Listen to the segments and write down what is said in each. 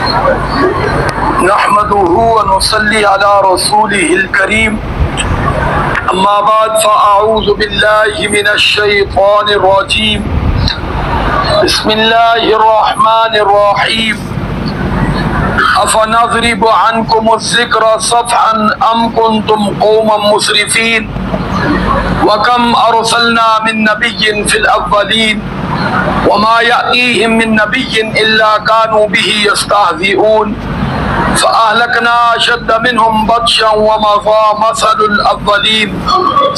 نحمده ونصلي على رسوله الكريم اما بعد فاعوذ بالله من الشيطان الرجيم بسم الله الرحمن الرحيم افنضرب عنكم الذكر صفحا ام كنتم قوما مسرفين وكم ارسلنا من نبي في الاولين وما يأتيهم من نبي إلا كانوا به يستهزئون فأهلكنا أشد منهم بطشا ومضى مثل الأولين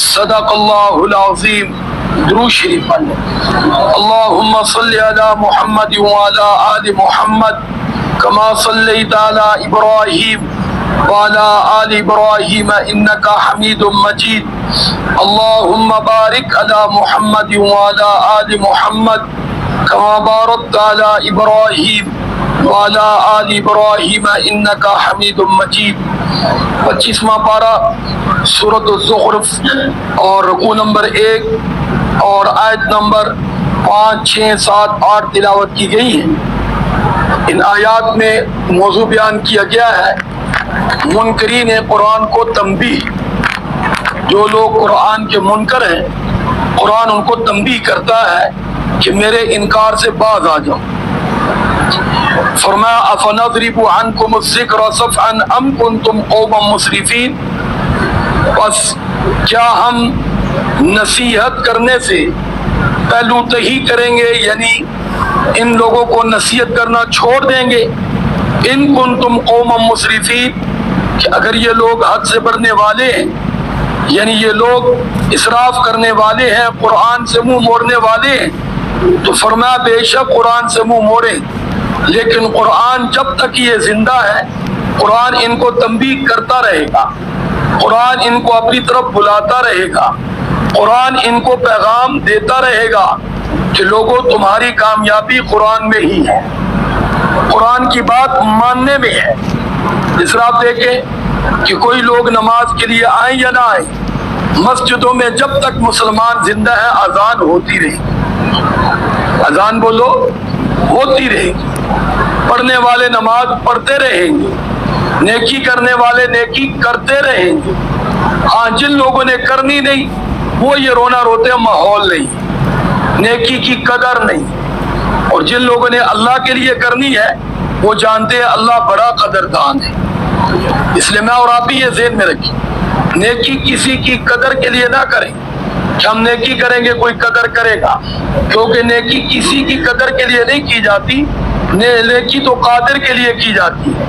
صدق الله العظيم. درود شریف پڑھیں. اللهم صل على محمد وعلى آل محمد كما صليت على إبراهيم وعلى آل إبراهيم إنك حميد مجيد. اللهم بارك على محمد وعلى آل محمد كما باركت على إبراهيم وعلى آل إبراهيم إنك حميد مجيد. 25واں پارہ سورۃ الزخرف اور رکوع نمبر 1 اور آیت نمبر 5 6 7 8 تلاوت کی گئی ہے. ان آیات میں موضوع بیان کیا گیا ہے منکرین قرآن کو تنبیہ. جو لوگ قرآن کے منکر ہیں قرآن ان کو تنبیہ کرتا ہے کہ میرے انکار سے باز آ جاؤ. فرمایا افنضرب عنکم الذکر صفحا ام کنتم قوما مسرفین. بس کیا ہم نصیحت کرنے سے پہلو تہی کریں گے، یعنی ان لوگوں کو نصیحت کرنا چھوڑ دیں گے. ان کنتم قوما مسرفین، کہ اگر یہ لوگ حد سے بڑھنے والے ہیں، یعنی یہ لوگ اسراف کرنے والے ہیں، قرآن سے منہ موڑنے والے ہیں، تو فرمایا بے شک قرآن سے منہ موڑیں، لیکن قرآن جب تک یہ زندہ ہے قرآن ان کو تنبیہ کرتا رہے گا، قرآن ان کو اپنی طرف بلاتا رہے گا، قرآن ان کو پیغام دیتا رہے گا کہ لوگوں تمہاری کامیابی قرآن میں ہی ہے، قرآن کی بات ماننے میں ہے. اس طرح آپ دیکھیں کہ کوئی لوگ نماز کے لیے آئیں یا نہ آئیں، مسجدوں میں جب تک مسلمان زندہ ہیں اذان ہوتی رہے گی. اذان بولو ہوتی رہے گی. پڑھنے والے نماز پڑھتے رہیں گے، نیکی کرنے والے نیکی کرتے رہیں گے. ہاں جن لوگوں نے کرنی نہیں وہ یہ رونا روتے ہیں ماحول نہیں، نیکی کی قدر نہیں. اور جن لوگوں نے اللہ کے لیے کرنی ہے وہ جانتے ہیں اللہ بڑا قدردان ہے. اس لیے میں اور آپ بھی یہ ذہن میں رکھیں، نیکی کسی کی قدر کے لیے نہ کریں کہ ہم نیکی کریں گے کوئی قدر کرے گا، کیونکہ نیکی کسی کی قدر کے لیے نہیں کی جاتی، نیکی تو قادر کے لیے کی جاتی ہے.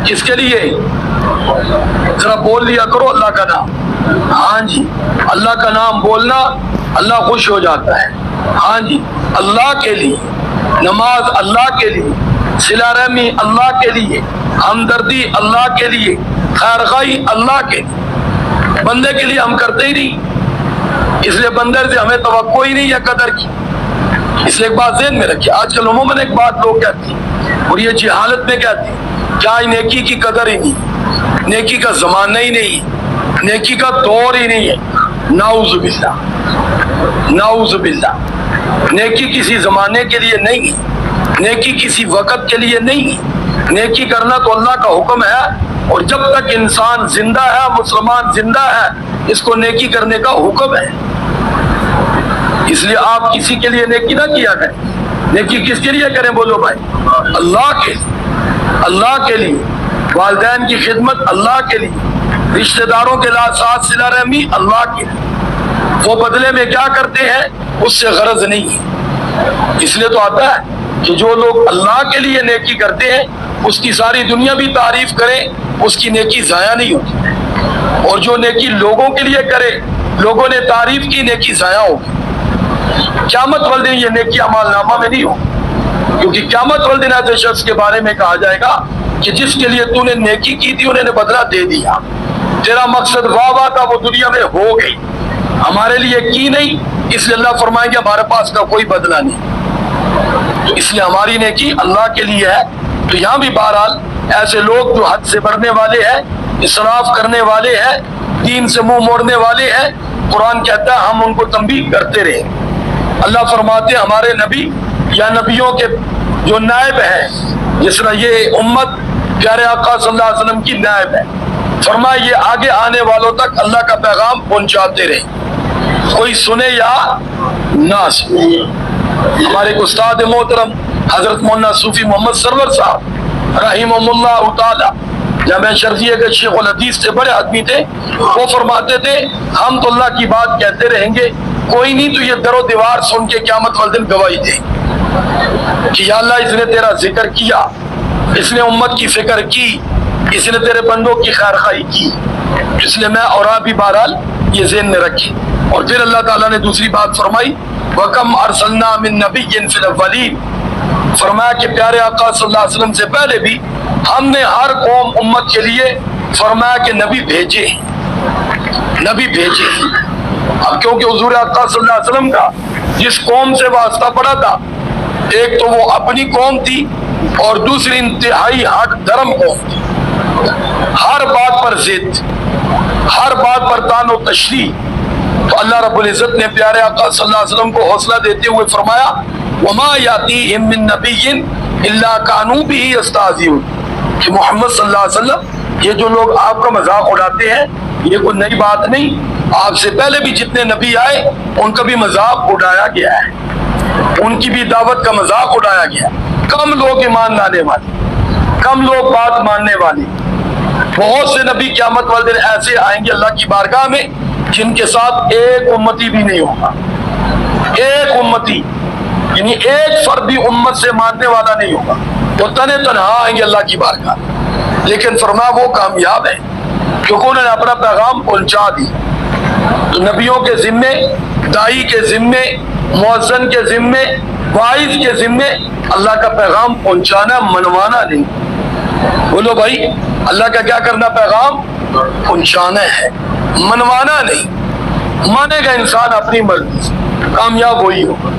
کس کے لیے؟ ذرا بول لیا کرو اللہ کا نام. ہاں جی، اللہ کا نام بولنا اللہ خوش ہو جاتا ہے. ہاں جی، اللہ کے لیے نماز، اللہ کے لیے صلہ رحمی، اللہ کے لیے ہمدردی، اللہ کے لیے خیر خواہی، اللہ کے لیے. بندے کے لیے ہم کرتے ہی نہیں، اس لیے بندے سے ہمیں توقع ہی نہیں ہے قدر کی. اس لیے ایک بات ذہن میں رکھیے، آج کل عموماً ایک بات لوگ کہتے ہیں اور یہ جہالت میں کہتے ہیں کیا نیکی کی قدر ہی نہیں، نیکی کا زمانہ ہی نہیں، نیکی کا دور ہی نہیں ہے. نعوذ باللہ، نعوذ باللہ. نیکی کسی زمانے کے لیے نہیں، نیکی کسی وقت کے لیے نہیں. نیکی کرنا تو اللہ کا حکم ہے، اور جب تک انسان زندہ ہے، مسلمان زندہ ہے، اس کو نیکی کرنے کا حکم ہے. اس لیے آپ کسی کے لیے نیکی نہ کیا کریں. نیکی کس کے لیے کریں بولو بھائی؟ اللہ کے لیے، اللہ کے لیے. والدین کی خدمت اللہ کے لیے، رشتہ داروں کے ساتھ صلہ رحمی اللہ کے لیے. وہ بدلے میں کیا کرتے ہیں اس سے غرض نہیں ہے. اس لیے تو آتا ہے کہ جو لوگ اللہ کے لیے نیکی کرتے ہیں اس کی ساری دنیا بھی تعریف کرے، اس کی نیکی ضائع نہیں ہوتی. اور جو نیکی لوگوں کے لیے کرے، لوگوں نے تعریف کی، نیکی ضائع ہوگی. قیامت والے دن یہ نیکی اعمال نامہ میں نہیں ہو، کیونکہ قیامت والے دن ایسے شخص کے بارے میں کہا جائے گا کہ جس کے لیے تو نے نیکی کی تھی انہوں نے بدلہ دے دیا. تیرا مقصد واہ تھا وہ دنیا میں ہو گئی، ہمارے لیے کی نہیں، اس لیے اللہ فرمائیں گے ہمارے پاس کا کوئی بدلہ نہیں. تو اس لیے ہماری نیکی اللہ کے لیے ہے. تو یہاں بھی بہرحال ایسے لوگ جو حد سے بڑھنے والے ہیں، اسراف کرنے والے ہیں، دین سے منہ موڑنے والے ہیں، قرآن کہتا ہے ہم ان کو تنبیہ کرتے رہے. اللہ فرماتے ہیں ہمارے نبی یا نبیوں کے جو نائب ہیں جس طرح یہ امت پیارے آقا صلی اللہ علیہ وسلم کی نائب ہے، فرمایا یہ آگے آنے والوں تک اللہ کا پیغام پہنچاتے رہے، کوئی سنے یا نہ سنے۔ ہمارے ایک استاد محترم حضرت مولانا صوفی محمد سرور صاحب رحمہ اللہ تعالی، جامعہ شرعیہ کے شیخ الحدیث سے بڑے آدمی تھے، وہ فرماتے تھے ہم تو اللہ کی بات کہتے رہیں گے، کوئی نہیں تو یہ در و دیوار سن کے قیامت والے دن گواہی دے کہ یا اللہ اس نے تیرا ذکر کیا، اس نے امت کی فکر کی، اس نے تیرے بندوں کی خیر خواہی کی، اس لیے میں اور آپ بھی بہرحال یہ ذہن میں رکھیں۔ اور پھر اللہ تعالیٰ نے دوسری بات فرمائی وَكَمْ أَرْسَلْنَا مِن نَبِيٍّ فِي الْأَوَّلِينَ، فرمایا کہ پیارے آقا صلی اللہ علیہ وسلم سے پہلے بھی ہم نے ہر قوم امت کے لیے فرمایا کہ نبی بھیجے، نبی بھیجے۔ اب کیونکہ حضور آقا صلی اللہ علیہ وسلم کا جس قوم سے واسطہ پڑا تھا، ایک تو وہ اپنی قوم تھی اور دوسری انتہائی ہٹ دھرم قوم تھی، ہر بات پر ضد، ہر بات پر طعن و تشریح۔ تو اللہ رب العزت نے پیارے آقا صلی اللہ علیہ وسلم کو حوصلہ دیتے ہوئے فرمایا وَمَا يَأْتِيهِم مِّن نَّبِيٍّ إِلَّا كَانُوا بِهِ يَسْتَهْزِئُونَ، کہ محمد صلی اللہ علیہ وسلم یہ جو لوگ آپ کا مذاق اڑاتے ہیں یہ کوئی نئی بات نہیں، آپ سے پہلے بھی جتنے نبی آئے ان کا بھی مذاق اڑایا گیا ہے، ان کی بھی دعوت کا مذاق اڑایا گیا ہے۔ کم لوگ ایمان لانے والے، کم لوگ بات ماننے والے، بہت سے نبی قیامت والے دن ایسے آئیں گے اللہ کی بارگاہ میں جن کے ساتھ ایک امتی بھی نہیں ہوگا، ایک امتی یعنی ایک فرد بھی امت سے ماننے والا نہیں ہوگا، وہ تنے تنہا آئیں گے اللہ کی بارگاہ۔ لیکن فرمایا وہ کامیاب ہے کیونکہ انہوں نے اپنا پیغام پہنچا دی۔ تو نبیوں کے ذمے، دائی کے ذمے، مؤذن کے ذمے، واعظ کے ذمے اللہ کا پیغام پہنچانا، منوانا نہیں۔ بولو بھائی اللہ کا کیا کرنا؟ پیغام پہنچانا ہے، منوانا نہیں۔ مانے گا انسان اپنی مرضی سے، کامیاب وہی ہوگا۔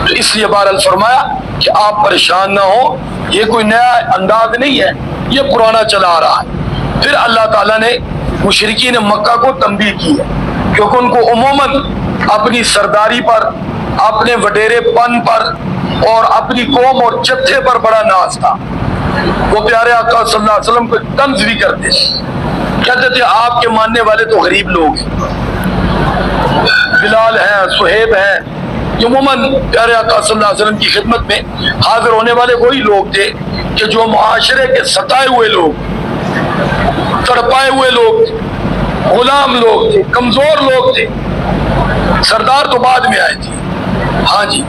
تو اس لیے بہرحال فرمایا کہ آپ پریشان نہ ہو، یہ کوئی نیا انداز نہیں ہے، یہ پرانا چلا آ رہا ہے۔ پھر اللہ تعالیٰ نے مشرکین مکہ کو تنبیہ کی ہے کیونکہ ان کو عموماً اپنی سرداری پر، اپنے وڈیرے پن پر اور اپنی قوم اور جتھے پر بڑا ناز تھا۔ وہ پیارے آقا صلی اللہ علیہ وسلم کو طنز بھی کرتے تھے، کہتے تھے آپ کے ماننے والے تو غریب لوگ ہیں، بلال ہیں، صہیب ہیں، یہ عموماً پیارے آقا صلی اللہ علیہ وسلم کی خدمت میں حاضر ہونے والے وہی لوگ تھے کہ جو معاشرے کے ستائے ہوئے لوگ، تڑپائے ہوئے لوگ تھے، غلام لوگ تھے، کمزور لوگ تھے۔ سردار تو بعد میں آئے تھے، ہاں جی۔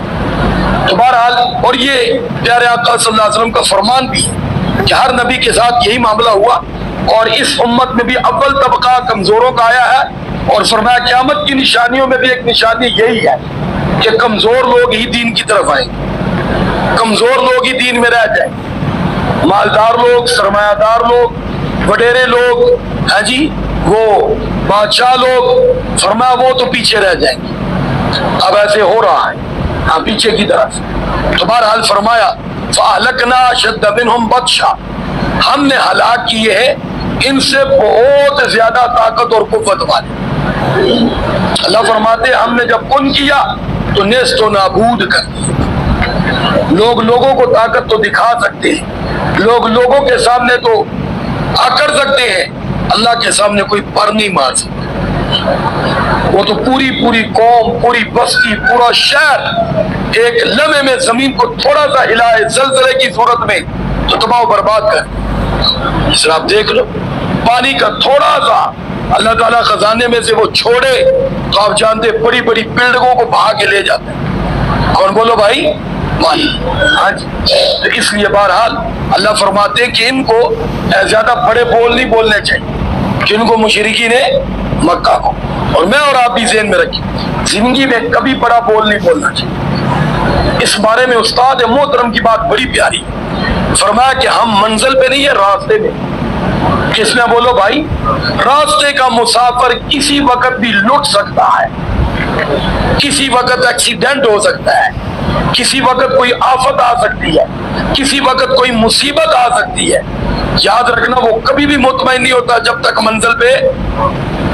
تو بہرحال اور یہ پیارے آقا صلی اللہ علیہ وسلم کا فرمان بھی ہے کہ ہر نبی کے ساتھ یہی معاملہ ہوا، اور اس امت میں بھی اول طبقہ کمزوروں کا آیا ہے، اور فرمایا قیامت کی نشانیوں میں بھی ایک نشانی یہی ہے کہ کمزور لوگ ہی دین کی طرف آئیں گے، کمزور لوگ ہی دین میں رہ جائیں گے، مالدار لوگ، سرمایہ دار لوگ، وڈیرے لوگ، ہاں جی، وہ بادشاہ لوگ، فرمایا وہ تو پیچھے رہ جائیں گے۔ اب ایسے ہو رہا ہے، ہاں پیچھے کی طرف۔ تو بہرحال فرمایا فَأَهْلَكْنَا أَشَدَّ مِنْهُمْ بَطْشًا، ہم نے ہلاک کیے ہیں ان سے بہت زیادہ طاقت اور قوت والے۔ اللہ فرماتے ہم نے جب کن کیا تو نیست و نابود کر دیا۔ لوگ لوگوں کو طاقت تو دکھا سکتے ہیں، لوگ لوگوں کے سامنے تو کر سکتے ہیں، اللہ کے سامنے کوئی پر نہیں مار سکتا۔ وہ تو پوری پوری قوم، پوری بستی، پورا شہر ایک لمحے میں زمین کو تھوڑا سا ہلائے زلزلے کی صورت میں تو تباہ و برباد کر۔ اس طرح آپ دیکھ لو پانی کا تھوڑا سا اللہ تعالیٰ خزانے میں سے وہ چھوڑے تو آپ جانتے بڑی بڑی بلڈنگوں کو بہا کے لے جاتے ہیں۔ کون بولو بھائی؟ پانی، ہاں جی۔ تو اس لیے بہرحال اللہ فرماتے ہیں کہ ان کو زیادہ بڑے بول نہیں بولنے چاہیے کہ ان کو مشرکین مکہ کو، اور میں اور آپ بھی ذہن میں رکھیں زندگی میں کبھی بڑا بول نہیں بولنا چاہیے۔ اس بارے میں استاد محترم کی بات بڑی پیاری، فرمایا کہ ہم منزل پہ نہیں ہے، راستے میں۔ کس میں بولو بھائی؟ راستے کا مسافر کسی وقت بھی لٹ سکتا ہے، کسی وقت ایکسیڈنٹ ہو سکتا ہے، کسی وقت کوئی آفت آ سکتی ہے، کسی وقت کوئی مصیبت آ سکتی ہے۔ یاد رکھنا وہ کبھی بھی مطمئن نہیں ہوتا جب تک منزل پہ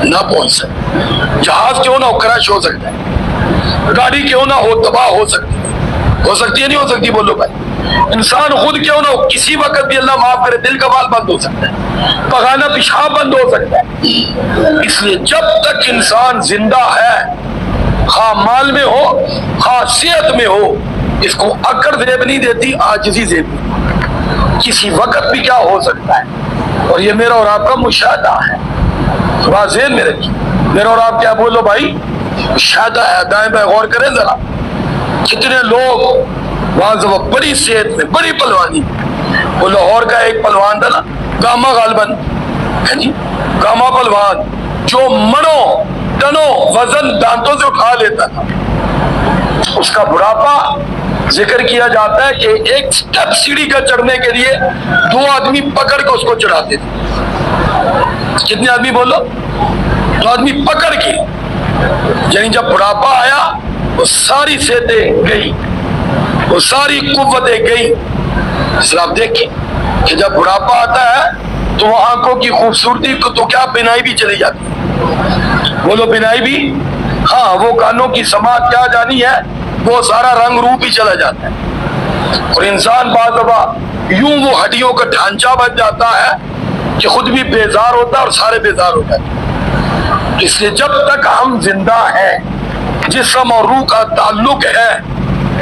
نہ پہنچ سکے۔ جہاز کیوں نہ ہو کریش ہو سکتا ہے، گاڑی کیوں نہ ہو تباہ ہو سکتی ہے نہیں ہو سکتی؟ بولو بھائی انسان خود کیوں نہ ہو، کسی وقت بھی اللہ معاف کرے دل کا بال بند ہو سکتا ہے، پخانہ پیشاب بند ہو سکتا ہے۔ اس لیے جب تک انسان زندہ ہے، خواہ مال میں ہو خواہ صحت میں ہو، اس کو اکڑ زیب نہیں دیتی، عاجزی زیب نہیں، کسی وقت بھی کیا ہو سکتا ہے۔ اور یہ میرا اور آپ کا مشاہدہ ہے، بات ذہن میں رکھیے، میرا اور آپ کیا بولو بھائی، مشاہدہ ہے، دائیں بائیں غور کریں ذرا، کتنے لوگ وہاں بڑی صحت میں بڑی پلوانی، وہ لاہور کا ایک پلوان تھا نا گاما غالباً، جی گاما پلوان، جو منوں ٹنوں وزن دانتوں سے اٹھا لیتا تھا، اس کا بڑھاپا ذکر کیا جاتا ہے کہ ایک سٹیپ سیڑھی کا چڑھنے کے لیے 2 آدمی پکڑ کے اس کو چڑھاتے تھے۔ کتنے آدمی بولو؟ 2 آدمی پکڑ کے، یعنی جب بڑھاپا آیا وہ ساری صحتیں گئی، وہ ساری قوتیں گئی۔ اس لیے آپ دیکھیں کہ جب بڑھاپا آتا ہے تو وہ آنکھوں کی خوبصورتی کو تو کیا بینائی بھی چلی جاتی ہے، بولو بینائی بھی، ہاں وہ کانوں کی سماعت کیا جانی ہے، وہ سارا رنگ روپ ہی چلا جاتا ہے۔ اور انسان بعض دفعہ یوں وہ ہڈیوں کا ڈھانچہ بن جاتا ہے کہ خود بھی بیزار ہوتا ہے اور سارے بیزار ہو جاتے ہیں۔ اس لیے جب تک ہم زندہ ہیں، جسم اور روح کا تعلق ہے،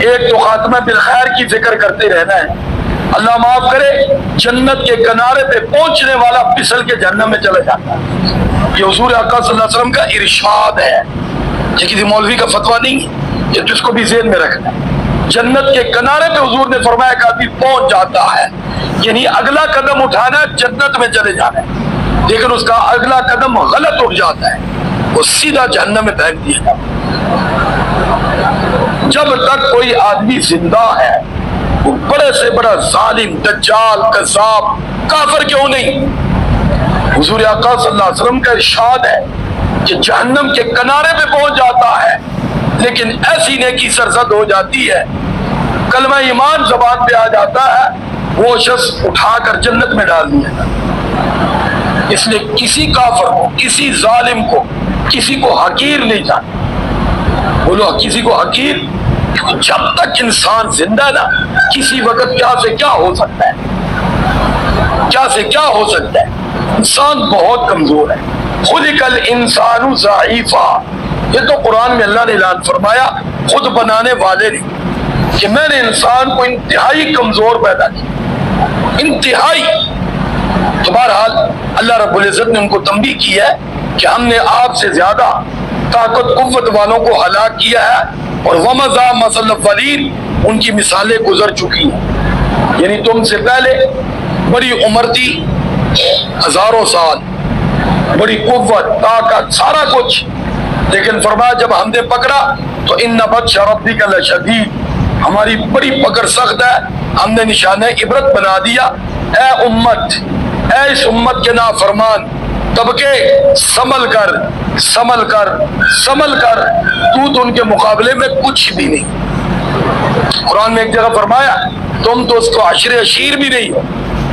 ایک تو خاتمہ بالخیر کی فکر کرتے رہنا ہے۔ اللہ معاف کرے جنت کے کنارے پہ پہنچنے والا پھسل کے جہنم میں چلا جاتا ہے۔ یہ حضور اقدس صلی اللہ علیہ وسلم کا ارشاد ہے، یہ کسی مولوی کا فتویٰ نہیں ہے، یہ تو اس کو بھی ذہن میں رکھنا ہے۔ جنت کے کنارے پہ حضور نے فرمایا کہ آدمی پہنچ جاتا ہے، یعنی اگلا قدم اٹھانا ہے جنت میں چلے جانا ہے، لیکن اس کا اگلا قدم غلط اٹھ جاتا ہے، وہ سیدھا جہنم میں پھینک دیا جاتا ہے۔ جب تک کوئی آدمی زندہ ہے، وہ بڑے سے بڑا ظالم، دجال، کذاب، کافر کیوں نہیں، حضور آقا صلی اللہ علیہ وسلم کا ارشاد ہے کہ جہنم کے کنارے پہ پہنچ جاتا ہے، لیکن ایسی نیکی سرزد ہو جاتی ہے، کلمہ ایمان زبان پہ آ جاتا ہے، وہ شخص اٹھا کر جنت میں ڈال دیا جاتا ہے۔ اس لیے کسی کافر کو، کسی ظالم کو، کسی کو حقیر نہیں جانا، بولو کسی کو حقیر، جب تک انسان زندہ ہے نا، کسی وقت کیا سے کیا ہو سکتا ہے، کیا سے کیا ہو سکتا ہے۔ انسان بہت کمزور ہے، خلق الانسان ضعیفا، یہ تو قرآن میں اللہ نے اعلان فرمایا خود بنانے والے نے کہ میں نے انسان کو انتہائی کمزور پیدا کیا، انتہائی۔ تو بہرحال اللہ رب العزت نے ان کو تنبیہ کی ہے کہ ہم نے آپ سے زیادہ طاقت قوت والوں کو ہلاک کیا ہے، اور وَمَضَى مَثَلُ الْأَوَّلِينَ، ان کی مثالیں گزر چکی ہیں، یعنی تم سے پہلے بڑی عمر تھی، ہزاروں سال، بڑی قوت، طاقت، سارا کچھ، لیکن فرمایا جب ہم نے پکڑا تو اِنَّ بَطْشَ رَبِّكَ لَشَدِيدٌ، ہماری بڑی پکڑ سخت ہے، ہم نے نشانہ عبرت بنا دیا۔ اے امت، اے اس امت کے نافرمان طبقے، سنبھل کر سنبھل کر سنبھل کر، تو ان کے مقابلے میں کچھ بھی نہیں۔ قرآن میں ایک جگہ فرمایا تم تو اس کو عشر عشیر بھی نہیں ہو،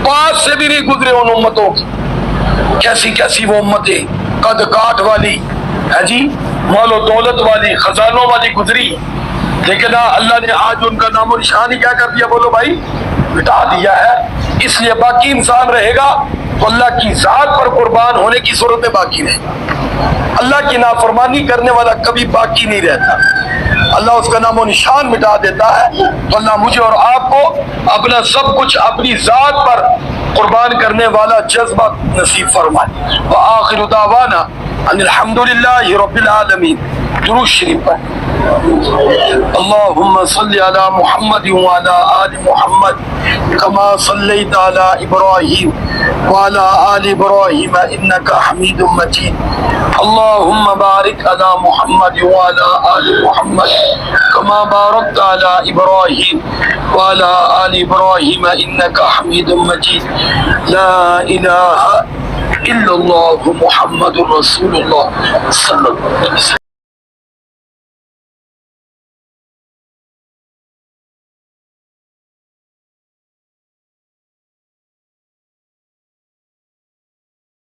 پاس سے بھی نہیں گزرے ان امتوں کی۔ کیسی کیسی وہ امتیں قد کاٹ والی ہے جی، مال و دولت والی، خزانوں والی گزری، لیکن اللہ نے آج ان کا نام و نشان ہی کیا کر دیا، بولو بھائی، مٹا دیا ہے۔ اس لیے باقی انسان رہے گا تو اللہ کی ذات پر قربان ہونے کی صورت میں باقی رہے گا۔ اللہ کی نافرمانی کرنے والا کبھی باقی نہیں رہتا، اللہ اس کا نام و نشان مٹا دیتا ہے۔ تو اللہ مجھے اور آپ کو اپنا سب کچھ اپنی ذات پر قربان کرنے والا جذبہ نصیب فرمائے۔ وآخر دعوانا ان الحمدللہ رب العالمین۔ درود شریف پر اللہم صلی علی محمد وعلی آل محمد کما صلیت علی ابراہیم وعلی آل ابراہیم انک حمید مجید۔ اللہم بارک علی محمد وعلی آل محمد کما بارکت علی ابراہیم وعلی آل ابراہیم انک حمید مجید۔ لا الہ الا اللہ محمد رسول اللہ صلی اللہ علیہ وسلم۔